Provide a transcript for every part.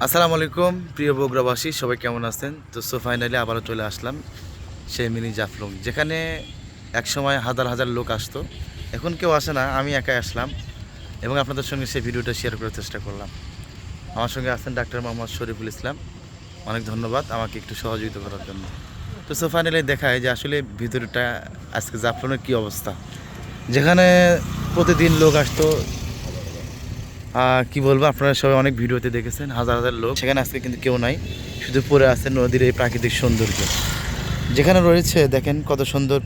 আসসালামু আলাইকুম প্রিয় বগুড়াবাসী, সবাই কেমন আছেন? তো ফাইনালি আবারও চলে আসলাম সেই মিনি জাফলং, যেখানে একসময় হাজার হাজার লোক আসতো। এখন কেউ আসে না, আমি একাই আসলাম এবং আপনাদের সঙ্গে সেই ভিডিওটা শেয়ার করার চেষ্টা করলাম। আমার সঙ্গে আছেন ডাক্তার মোহাম্মদ শরীফুল ইসলাম। অনেক ধন্যবাদ আমাকে একটু সহযোগিতা করার জন্য। তো ফাইনালি দেখায় যে আসলে ভিতরটা আজকে জাফলংয়ের কী অবস্থা, যেখানে প্রতিদিন লোক আসতো। কি বলবো, আপনারা সবাই অনেক ভিডিওতে দেখেছেন হাজার হাজার লোক, সেখানে আজকে কিন্তু কেউ নাই, শুধু পড়ে আছে নদীর এই প্রাকৃতিক সৌন্দর্য। যেখানে রয়েছে দেখেন কত সুন্দর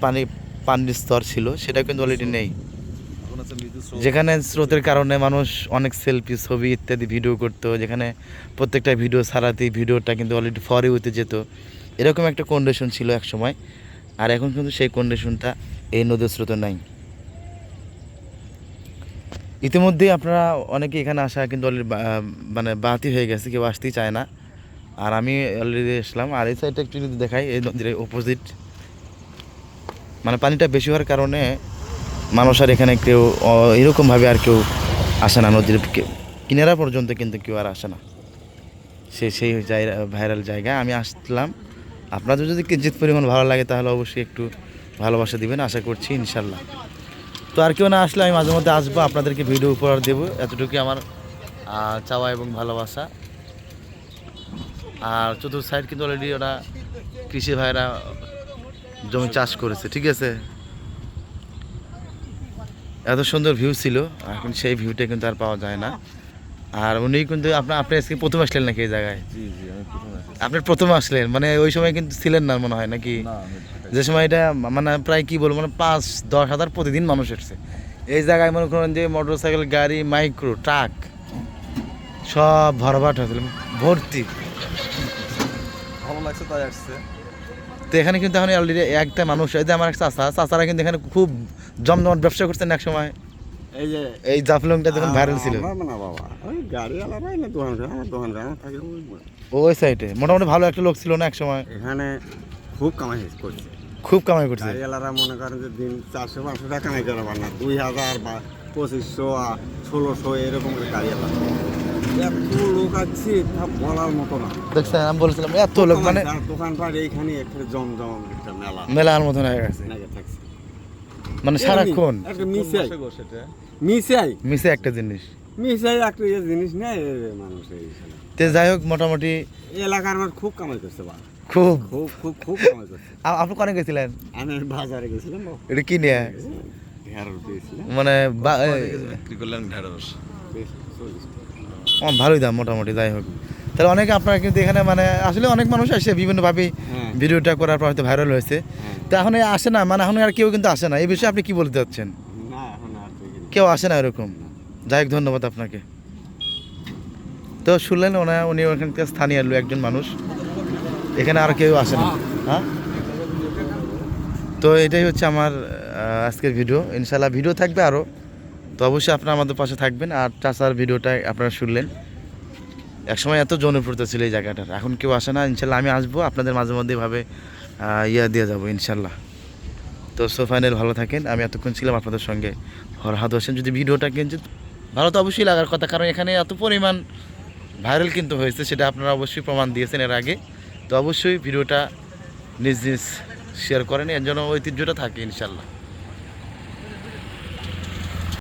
পানির স্তর ছিল, সেটা কিন্তু অলরেডি নেই। যেখানে স্রোতের কারণে মানুষ অনেক সেলফি ছবি ইত্যাদি ভিডিও করতো, যেখানে প্রত্যেকটা ভিডিও ছাড়াতেই ভিডিওটা কিন্তু অলরেডি ফরে হতে যেত, এরকম একটা কন্ডিশন ছিল এক সময়। আর এখন কিন্তু সেই কন্ডিশনটা এই নদীর স্রোতে নাই। ইতিমধ্যেই আপনারা অনেকে এখানে আসা কিন্তু অলরেডি মানে বাতি হয়ে গেছে, কেউ আসতেই চায় না। আর আমি অলরেডি আসলাম। আর এই সাইডটা একটু যদি দেখাই, এই নদীর অপোজিট মানে পানিটা বেশি হওয়ার কারণে মানুষ আর এখানে কেউ এরকমভাবে আর কেউ আসে না। নদীর কিনারা পর্যন্ত কিন্তু কেউ আর আসে না। সেই ভাইরাল জায়গা আমি আসলাম। আপনাদের যদি কিঞ্চিত পরিমাণ ভালো লাগে তাহলে অবশ্যই একটু ভালোবাসা দিবেন, আশা করছি ইনশাল্লাহ। তো আর কেউ না আসলে আমি মাঝে মধ্যে আসবো, আপনাদেরকে ভিডিও উপহার দেবো, এতটুকুই আমার চাওয়া এবং ভালোবাসা। আর চতুর্থ সাইড কিন্তু অলরেডি ওরা কৃষি ভাইরা জমি চাষ করেছে, ঠিক আছে। এত সুন্দর ভিউ ছিল, এখন সেই ভিউটা কিন্তু আর পাওয়া যায় না। আর উনি কিন্তু আপনি আজকে প্রথম আসলেন নাকি এই জায়গায়? জি জি আমি প্রথম আসি। আপনি প্রথম আসলেন মানে ওই সময় কিন্তু ছিলেন না মনে হয় নাকি? না আমি ঢাকায় যে সময় এটা মানে প্রায় কি বলবো, মানে 5-10 হাজার প্রতিদিন মানুষ এসছে এই জায়গায়। মনে করেন যে মোটর সাইকেল, গাড়ি, মাইক্রো, ট্রাক সব ভরভাট হয়েছিল, ভর্তি। ভালো লাগছে তাই আসছে। তো এখানে কিন্তু এখন অলরেডি একটা মানুষ, এই যে আমার এক চাচারা কিন্তু এখানে খুব জমজমাট ব্যবসা করছেন এক সময়। এই যে এই জাফলংটা যখন ভাইরাল ছিল আমরা না বাবা ওই গাড়িওয়ালা ভাই না দোকান করে আমার দোকান করে আমার থাকে ওই সাইডে মোটামুটি ভালো একটা লোক ছিল না এক সময়, এখানে খুব কামাই করছে। খুব কামাই করছে। গাড়িওয়ালারা মনে করেন যে দিন 400-500 টাকা কামাই করে পার না, 2000 বা 2500 1600 এরকম করে গাড়িওয়ালা এত লোক আছে তা বলার মতো না। দেখছেন, আমি বলছিলাম এত লোক মানে দোকানপাট এইখানে একটা জমজম একটা মেলার মতন হয়ে গেছে, নাকি থাকছে মানে সারাক্ষণ একটা মিশাই সেটা মিশে একটা জিনিস। একটা জিনিস নেই মানুষ এইখানে। তে যাই হোক, মোটামুটি এলাকার মানুষ খুব কামাই করছে বা খুব। খুব খুব খুব কামাই করছে। আপনি কনে গেছিলেন? আমি বাজারে গেছিলাম এটা কি নিয়ে ঢেঁড়স দিয়েছিলাম, মানে বিক্রি করলেন ঢেঁড়স। বেশ 40 ভালোই দাম মোটামুটি। যাই হোক, তাহলে অনেকে আপনারা কিন্তু এখানে মানে আসলে অনেক মানুষ আসে বিভিন্নভাবে হ্যাঁ। ভিডিওটা করার পর হয়তো ভাইরাল হয়েছে। তো এখন আসে না, মানে এখন আর কেউ কিন্তু আসে না। এই বিষয়ে আপনি কি বলতে চাচ্ছেন? না এখন আর তো এখানে কেউ আসে না এরকম? যাই হোক, ধন্যবাদ আপনাকে। তো শুনলেন উনি ওখানকার স্থানীয় একজন মানুষ, এখানে আর কেউ আসে না। হ্যাঁ, তো এটাই হচ্ছে আমার আজকের ভিডিও। ইনশাল্লাহ ভিডিও থাকবে আরও, তো অবশ্যই আপনারা আমাদের পাশে থাকবেন। আর চাচার ভিডিওটা আপনারা শুনলেন, একসময় এত জনপ্রিয়তা ছিল এই জায়গাটার, এখন কেউ আসে না। ইনশাল্লাহ আমি আসবো, আপনাদের মাঝে মধ্যে এভাবে দিয়ে যাবো ইনশাল্লাহ। তো ফাইনাল ভালো থাকেন। আমি এতক্ষণ ছিলাম আপনাদের সঙ্গে ফরহাদ হোসেন। যদি ভিডিওটা কিঞ্চিত ভালো তো অবশ্যই লাগার কথা, কারণ এখানে এত পরিমাণ ভাইরাল কিন্তু হয়েছে, সেটা আপনারা অবশ্যই প্রমাণ দিয়েছেন এর আগে। তো অবশ্যই ভিডিওটা নিজ শেয়ার করেন, এর জন্য ঐতিহ্যটা থাকে ইনশাল্লাহ।